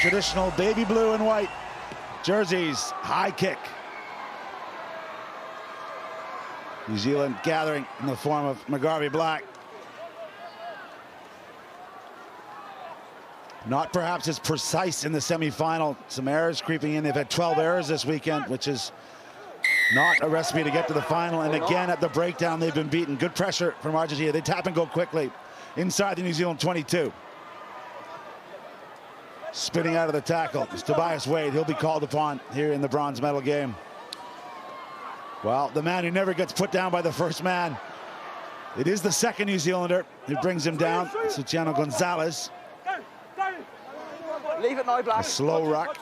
traditional baby blue and white jerseys. High kick. New Zealand gathering in the form of McGarvey Black. Not perhaps as precise in the semi-final. Some errors creeping in. They've had 12 errors this weekend, which is not a recipe to get to the final. And again, at the breakdown, they've been beaten. Good pressure from Argentina. They tap and go quickly inside the New Zealand 22. Spinning out of the tackle is Tobias Wade. He'll be called upon here in the bronze medal game. Well, the man who never gets put down by the first man. It is the second New Zealander who brings him down, Luciano Gonzalez. Leave it now, Black. A slow ruck.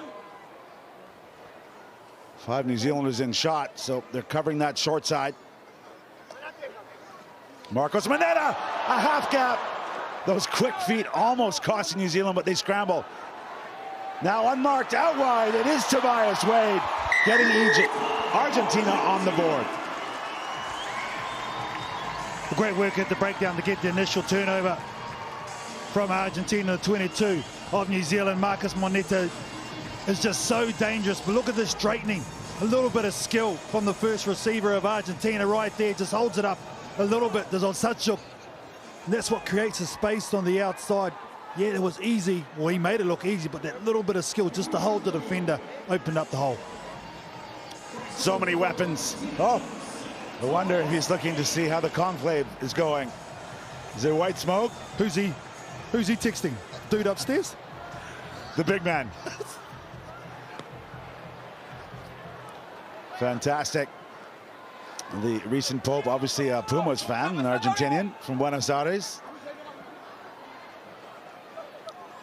5 New Zealanders in shot, so they're covering that short side. Marcos Moneta, a half gap. Those quick feet almost costing New Zealand, but they scramble. Now unmarked out wide, it is Tobias Wade getting Argentina on the board. Great work at the breakdown to get the initial turnover from Argentina, 22 of New Zealand. Marcos Moneta is just so dangerous, but look at the straightening. A little bit of skill from the first receiver of Argentina right there, just holds it up a little bit. There's on such a, and that's what creates a space on the outside. Yeah, it was easy. Well, he made it look easy, but that little bit of skill just to hold the defender opened up the hole. So many weapons. Oh, I wonder if he's looking to see how the conclave is going. Is there white smoke? Who's he texting? Dude upstairs? The big man. Fantastic. The recent Pope, obviously a Pumas fan, an Argentinian from Buenos Aires.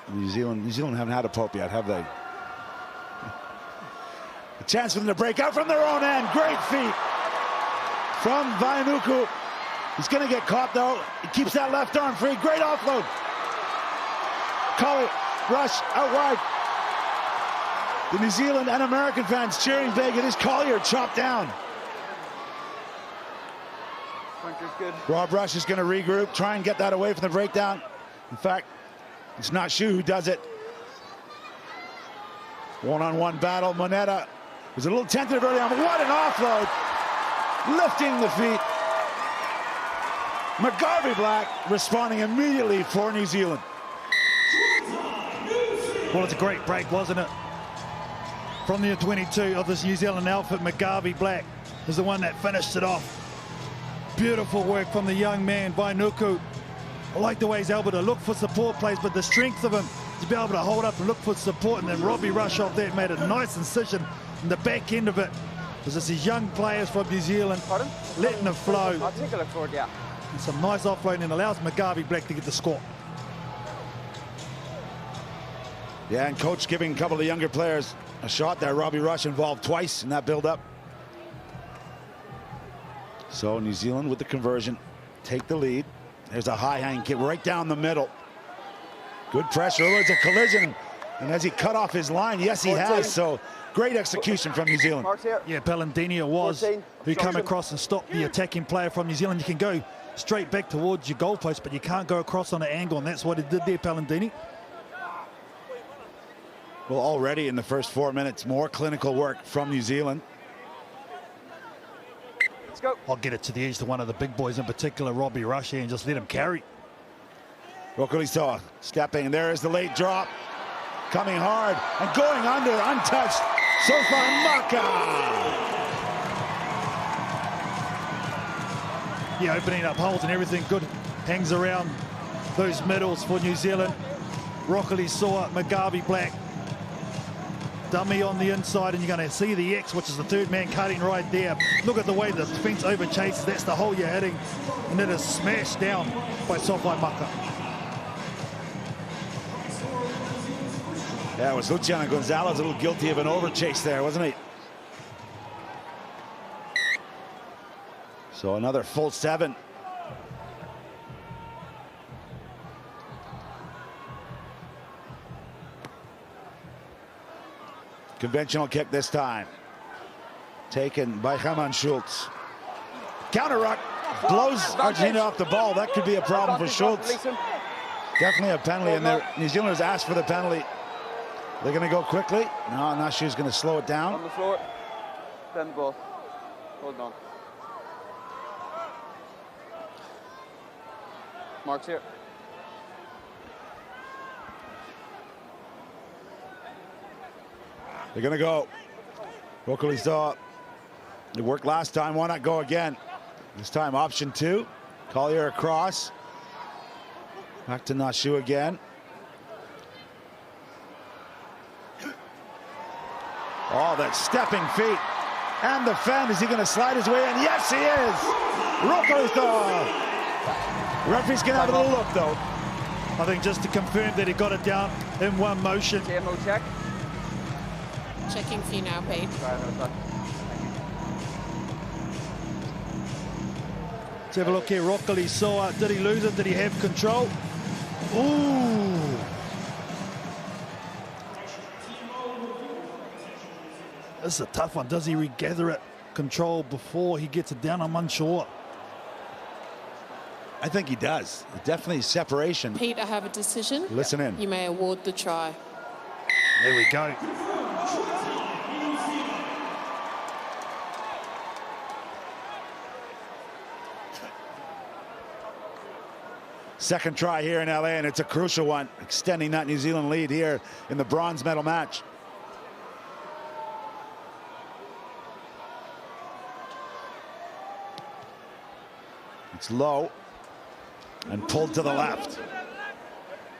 New Zealand haven't had a Pope yet, have they? A chance for them to break out from their own end. Great feet from Vaianuku. He's going to get caught, though. He keeps that left arm free. Great offload. Collie, rush, out wide. The New Zealand and American fans cheering big. It is Collier chopped down. Good. Rob Rush is going to regroup, try and get that away from the breakdown. In fact, it's not Shu who does it. One-on-one battle. Moneta was a little tentative early on, but what an offload. Lifting the feet. McGarvey Black responding immediately for New Zealand. Well, it's a great break, wasn't it? From the 22 of this New Zealand outfit, McGarvey Black is the one that finished it off. Beautiful work from the young man, Vaianuku. I like the way he's able to look for support plays, but the strength of him to be able to hold up and look for support, and then Robbie Rush off there made a nice incision in the back end of it. Because it's these young players from New Zealand letting it flow. I'll take a look for it, yeah. And some nice offloading and allows McGarvey Black to get the score. Yeah, and coach giving a couple of younger players a shot there. Robbie Rush involved twice in that build-up. So New Zealand with the conversion, take the lead. There's a high hang kick right down the middle. Good pressure. Oh, it's a collision. And has he cut off his line? Yes, he has. So great execution from New Zealand. Yeah, Palladini was who come across and stopped the attacking player from New Zealand. You can go straight back towards your goalpost, but you can't go across on an angle, and that's what he did there, Palladini. Well, already in the first 4 minutes, more clinical work from New Zealand. Let's go. I'll get it to the edge to one of the big boys, in particular, Robbie Rush, here, and just let him carry. Rokolisoa stepping, and there is the late drop. Coming hard and going under, untouched. Sofa Maka. Yeah, opening up holes and everything good. Hangs around those middles for New Zealand. Rokolisoa, McGarvey Black. Dummy on the inside, and you're going to see the X, which is the third man cutting right there. Look at the way the defense over chases. That's the hole you're hitting, and it is smashed down by Sofai Maka. Yeah, it was Luciano Gonzalez a little guilty of an overchase there, wasn't he? So another full 7. Conventional kick this time. Taken by Herman Schultz. Counter ruck. Blows Argentina off the ball. That could be a problem for Schultz. Definitely a penalty, and the New Zealanders asked for the penalty. They're going to go quickly. No, I'm not sure he's going to slow it On down. the floor. Then the ball. Hold on. Mark's here. They're going to go. Locally saw it worked last time. Why not go again? This time option 2. Collier across. Back to Nashu again. Oh, that stepping feet. And the fend. Is he going to slide his way in? Yes, he is. Rokolista. Referee's going to have a little look, though. I think just to confirm that he got it down in one motion. TMO check. Checking for you now, Pete. Sorry, no, sorry. Let's have a look here. Rockily saw it. Did he lose it? Did he have control? Ooh. This is a tough one. Does he regather it control before he gets it down? I'm unsure. I think he does. Definitely separation. Pete, I have a decision. Listen in. You may award the try. There we go. Second try here in LA, and it's a crucial one, extending that New Zealand lead here in the bronze medal match. It's low and pulled to the left.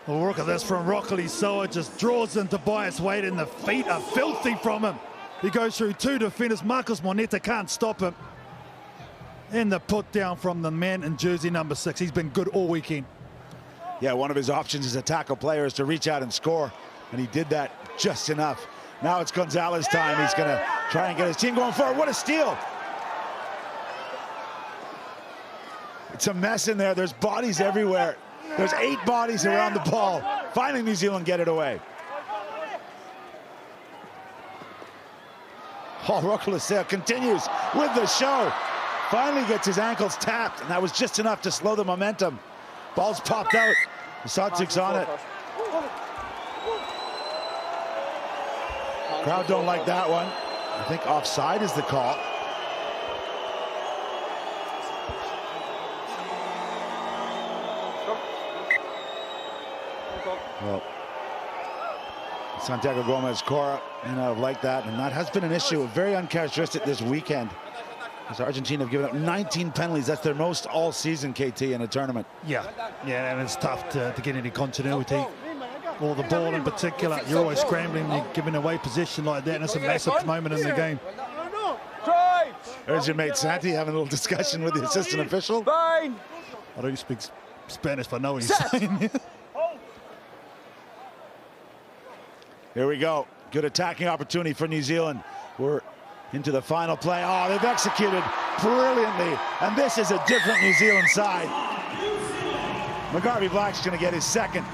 Well, look at this from Rockily Soa. Just draws into Tobias Wade, and the feet are filthy from him. He goes through 2 defenders. Marcus Moneta can't stop him. And the put down from the man in jersey number 6. He's been good all weekend. Yeah, one of his options as a tackle player is to reach out and score, and he did that just enough. Now it's Gonzalez time. He's going to try and get his team going forward. What a steal! It's a mess in there. There's bodies everywhere. There's 8 bodies around the ball. Finally, New Zealand get it away. Oh, Rokolesea continues with the show. Finally gets his ankles tapped, and that was just enough to slow the momentum. Ball's popped out. Satsuk's on it. Crowd don't like that one. I think offside is the call. Well, Santiago Gomez Cora may not have liked that, and that has been an issue, very uncharacteristic this weekend. As Argentina have given up 19 penalties. That's their most all season, KT, in a tournament. Yeah, and it's tough to get any continuity. Or the ball in particular, you're always scrambling, you're giving away possession like that, and it's a massive moment in the game. There's your mate Santi having a little discussion with the assistant official. Fine. I don't speak Spanish, but I know what he's saying. Here we go. Good attacking opportunity for New Zealand. We're into the final play. Oh, they've executed brilliantly. And this is a different New Zealand side. McGarvey Black's going to get his second.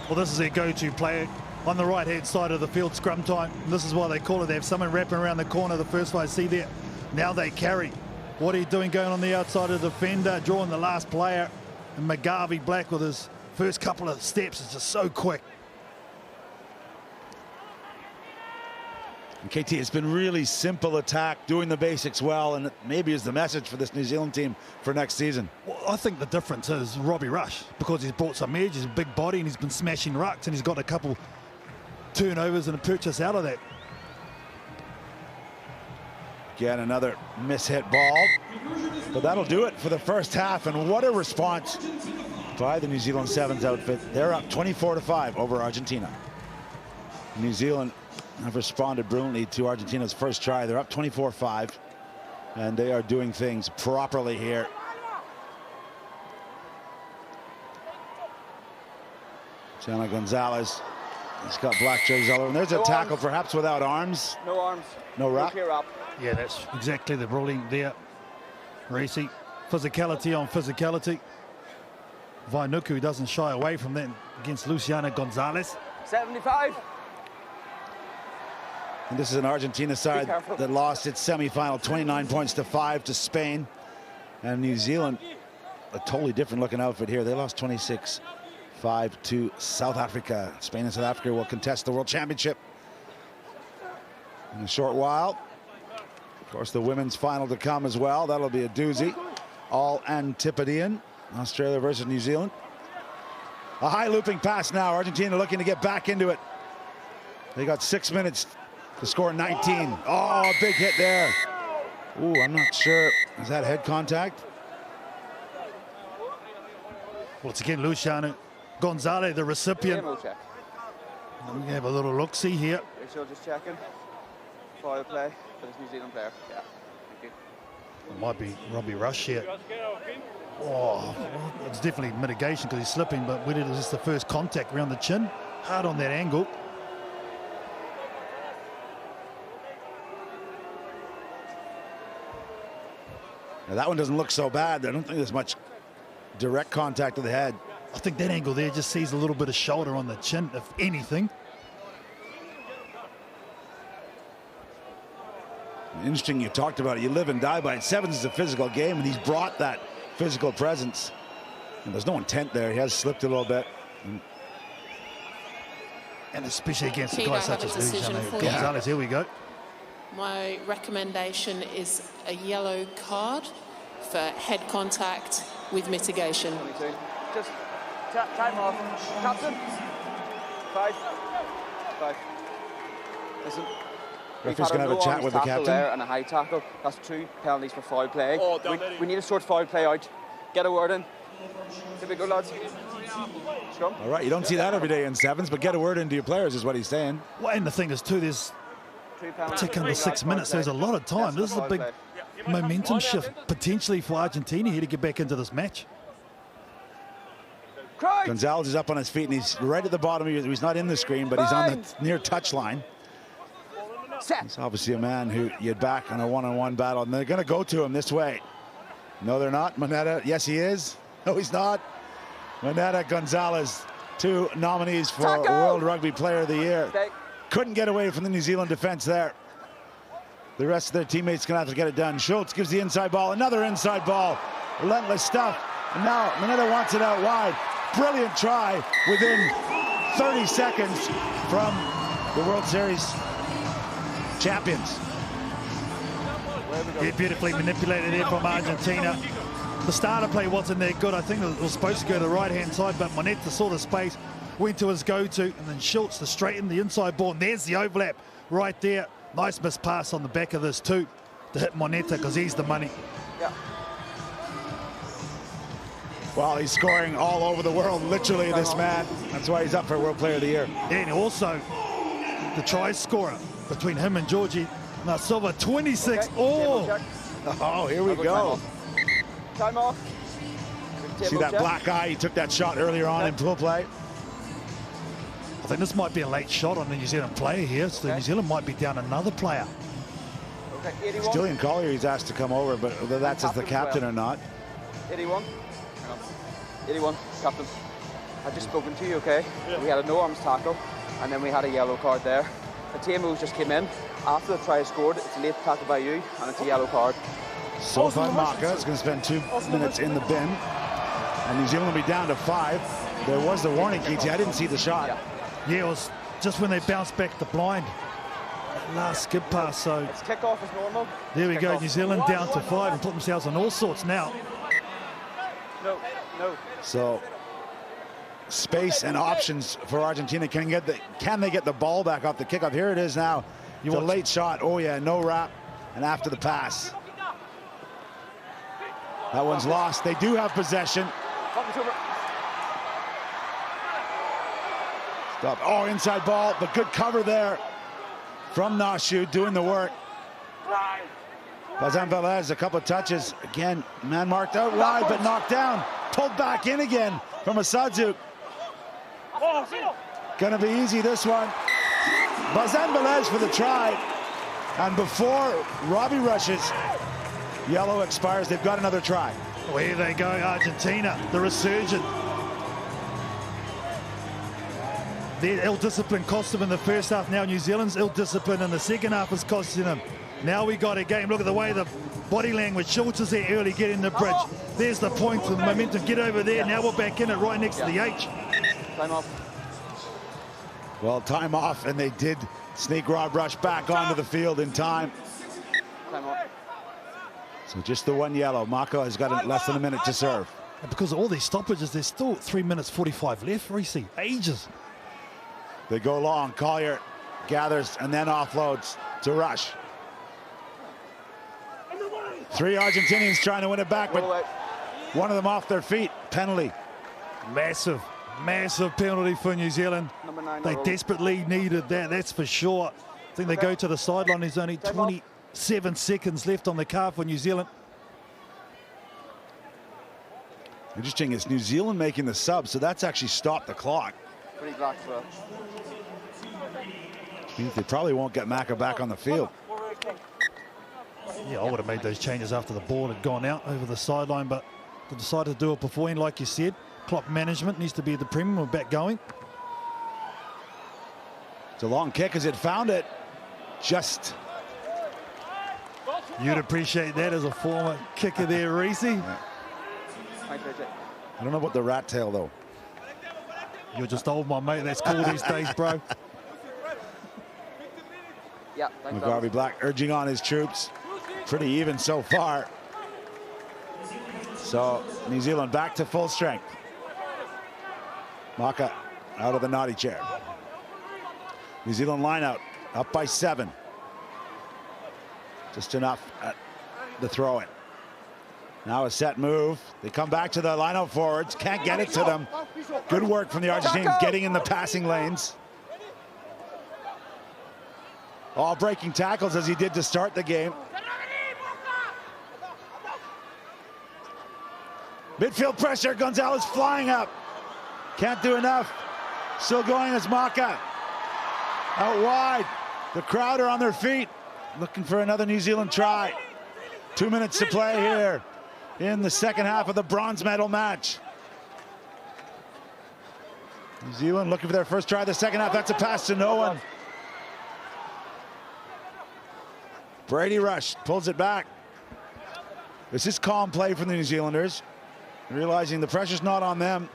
Well, this is their go-to player on the right-hand side of the field, scrum time. And this is why they call it. They have someone wrapping around the corner, the first one I see there. Now they carry. What are you doing going on the outside of the defender, drawing the last player? And McGarvey Black with his first couple of steps is just so quick. And KT, it's been really simple attack, doing the basics well, and it maybe is the message for this New Zealand team for next season. Well, I think the difference is Robbie Rush, because he's brought some edge, he's a big body, and he's been smashing rucks, and he's got a couple turnovers and a purchase out of that. Again, another mishit ball. But that'll do it for the first half, and what a response by the New Zealand Sevens outfit. They're up 24-5 over Argentina. New Zealand have responded brilliantly to Argentina's first try. They're up 24-5, and they are doing things properly here. Gianna Gonzalez, he's got black jerseys all over. And there's a tackle, perhaps without arms. No arms. No wrap. Yeah, that's exactly the ruling there. Racy, physicality on physicality. Vainuku doesn't shy away from that against Luciana Gonzalez. 75. And this is an Argentina side that lost its semi-final 29 points to 5 to Spain. And New Zealand, a totally different looking outfit here. They lost 26-5 5 to South Africa. Spain and South Africa will contest the World Championship in a short while. Of course, the women's final to come as well. That'll be a doozy. All Antipodean. Australia versus New Zealand. A high looping pass now. Argentina looking to get back into it. They got 6 minutes to score 19. Oh, a big hit there. Ooh, I'm not sure. Is that head contact? Once again, Luciano Gonzalez, the recipient. We have a little look-see here. Rachel just checking. Foul play for this New Zealand player. Yeah, thank you. It might be Robbie Rush here. Oh, it's definitely mitigation because he's slipping, but whether it's the first contact around the chin, hard on that angle. Now that one doesn't look so bad. I don't think there's much direct contact to the head. I think that angle there just sees a little bit of shoulder on the chin, if anything. Interesting you talked about it. You live and die by it. Sevens is a physical game, and he's brought that physical presence. And there's no intent there. He has slipped a little bit. And especially against a Pete, guy I such have as a decision Luciano for you. Gonzalez. Here we go. My recommendation is a yellow card for head contact with mitigation. 22. Just time off. Captain. 5. Listen. Referee's going to have a chat with the captain. There and a high tackle. That's 2 penalties for foul play. We need to sort foul play out. Get a word in. Here we go, lads. Scrum. All right, you don't see that every day in sevens, but get a word into your players is what he's saying. Well, and the thing is, too, there's ticking the 6 minutes. There's a lot of time. This is a big momentum shift potentially for Argentina here to get back into this match. Gonzalez is up on his feet, and he's right at the bottom. He's not in the screen, but he's on the near touch line. He's obviously a man who you'd back on a one-on-one battle, and they're going to go to him this way. No, they're not. Moneta, yes, he is. No, he's not. Moneta, Gonzalez, 2 nominees for World Rugby Player of the Year. Couldn't get away from the New Zealand defense there. The rest of their teammates going to have to get it done. Schultz gives the inside ball, another inside ball. Relentless stuff. And now Moneta wants it out wide. Brilliant try within 30 seconds from the World Series champions. Yeah, beautifully manipulated there from Argentina. The starter play wasn't that good. I think it was supposed to go to the right-hand side, but Moneta saw the space, went to his go-to, and then Schultz to straighten the inside ball. And there's the overlap right there. Nice miss pass on the back of this too to hit Moneta because he's the money. Yeah. Well, he's scoring all over the world, literally, this man. That's why he's up for World Player of the Year. And also the try scorer between him and Georgie Silva, 26. Okay. Oh, here we go. Time off. See that black eye? He took that shot earlier on in pool play. I think this might be a late shot on the New Zealand player here. So New Zealand might be down another player. Okay, 81. Stillian Collier, he's asked to come over, but whether that's as the captain or not. 81. Hang on. 81, captain. I've just spoken to you, okay? Yeah. We had a no-arms tackle, and then we had a yellow card there. The team moves just came in. After the try is scored, it's a late tackle by you, and it's a yellow card. Sofan Maka is going to spend 2 minutes in the bin. And New Zealand will be down to 5. There was the warning, Keaty. I didn't see the shot. Yeah, it was just when they bounced back the blind. Last skip pass, so... It's kickoff is normal. There we go, New Zealand down to 5 and put themselves on all sorts now. No. So, space and options for Argentina. Can they get the ball back off the kickoff? Here it is now. It's a late shot. Oh, yeah, no wrap. And after the pass. That one's lost. They do have possession. Stop. Oh, inside ball, but good cover there from Nashu doing the work. Bazan Velez, a couple of touches. Again, man marked out wide, but knocked down. Pulled back in again from Asadzouk. Gonna be easy, this one. Bazan Velez for the try. And before Robbie rushes, yellow expires. They've got another try. Well, here they go, Argentina, the resurgent. Their ill-discipline cost them in the first half. Now New Zealand's ill-discipline in the second half is costing them. Now we got a game. Look at the way the body language. Schultz is there early, getting the bridge. There's the point of the momentum. Get over there. Now we're back in it right next to the H. Time off. Well, time off, and they did sneak Rob Rush back onto the field in time. Time off. So just the one yellow. Mako has got less than a minute to serve. And because of all these stoppages, there's still 3 minutes 45 left, Reese. Ages. They go long. Collier gathers and then offloads to Rush. 3 Argentinians trying to win it back, but one of them off their feet. Penalty. Massive, massive penalty for New Zealand. Number 9. They desperately needed that, that's for sure. I think they go to the sideline. There's only 27 seconds left on the card for New Zealand. Interesting, it's New Zealand making the sub, so that's actually stopped the clock. Pretty black as well. Which means they probably won't get Maka back on the field. Yeah, I would have made those changes after the ball had gone out over the sideline, but they decided to do it beforehand, like you said. Clock management needs to be at the premium. We're back going. It's a long kick as it found it. Just. You'd appreciate that as a former kicker there, Reese. Yeah. I don't know about the rat tail, though. You're just old, my mate. That's cool these days, bro. Yeah, McGarvey Black urging on his troops. Pretty even so far. So New Zealand back to full strength. Maka out of the naughty chair. New Zealand line out, up by 7. Just enough at the throw in. Now a set move. They come back to the line out forwards. Can't get it to them. Good work from the Argentinians getting in the passing lanes. All breaking tackles as he did to start the game. Midfield pressure, Gonzalez flying up. Can't do enough. Still going as Maka. Out wide. The crowd are on their feet, looking for another New Zealand try. 2 minutes to play here in the second half of the bronze medal match. New Zealand looking for their first try of the second half. That's a pass to no one. Brady Rush pulls it back. This is calm play from the New Zealanders, realizing the pressure's not on them.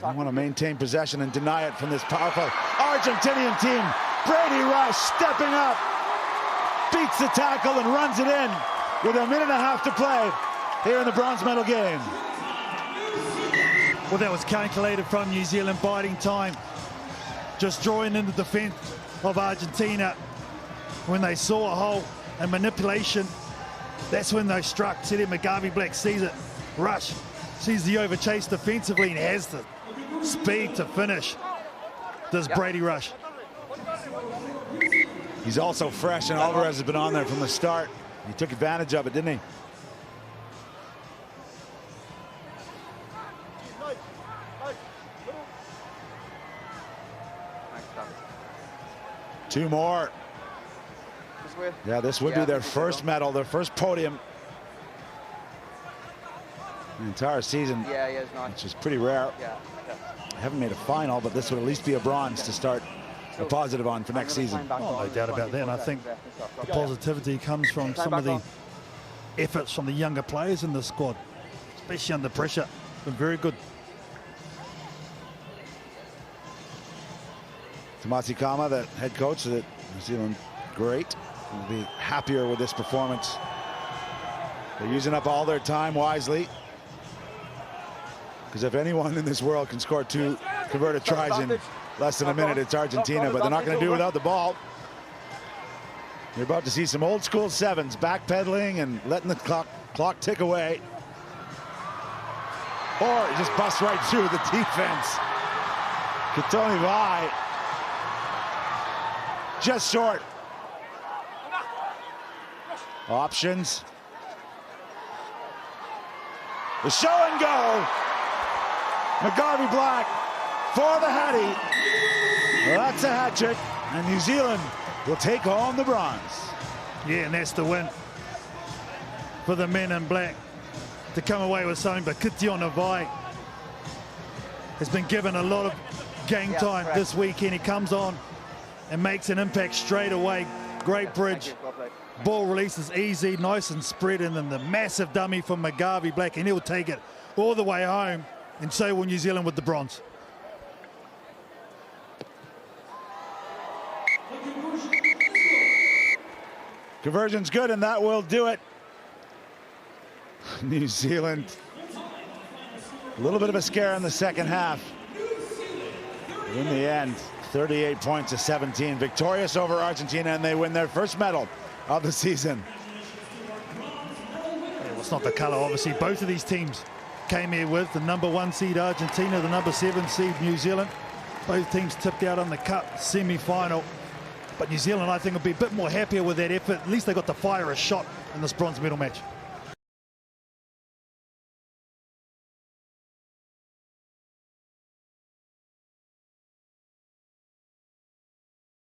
They want to maintain possession and deny it from this powerful Argentinian team. Brady Rush stepping up, beats the tackle and runs it in with 1.5 minutes to play here in the bronze medal game. Well, that was calculated from New Zealand, biding time. Just drawing in the defense of Argentina. When they saw a hole and manipulation, that's when they struck. See there, McGarvey Black sees it. Rush sees the overchase defensively and has the speed to finish. Does Brady Rush. He's also fresh, and Alvarez has been on there from the start. He took advantage of it, didn't he? Two more. Yeah, this would be their first medal, their first podium the entire season, which is pretty rare. They haven't made a final, but this would at least be a bronze to start a positive on for next season. Oh, no doubt about that. And I think the positivity comes from some of the efforts from the younger players in the squad, especially under pressure. Been very good. Tomasi Kama, the head coach of the New Zealand great, will be happier with this performance. They're using up all their time wisely, because if anyone in this world can score 2 converted tries in less than a minute, it's Argentina, but they're not going to do it without the ball. You're about to see some old school 7s backpedaling and letting the clock tick away, or just bust right through the defense. Katoni Vai just short. Options. The show and go. McGarvey Black for the Hattie. Well, that's a hat trick, and New Zealand will take home the bronze. Yeah, and that's the win for the men in black to come away with something. But Kittiona Vai has been given a lot of game time this weekend. He comes on and makes an impact straight away. Great bridge. Ball release is easy, nice and spread, and then the massive dummy from McGarvey Black, and he'll take it all the way home, and so will New Zealand with the bronze. Conversion's good, and that will do it. New Zealand, a little bit of a scare in the second half. In the end, 38 points to 17. Victorious over Argentina, and they win their first medal of the season. Yeah, well, it's not the colour, obviously. Both of these teams came here with the #1 seed Argentina, the #7 seed New Zealand. Both teams tipped out on the cup semi-final. But New Zealand, I think, will be a bit more happier with that effort. At least they got to fire a shot in this bronze medal match.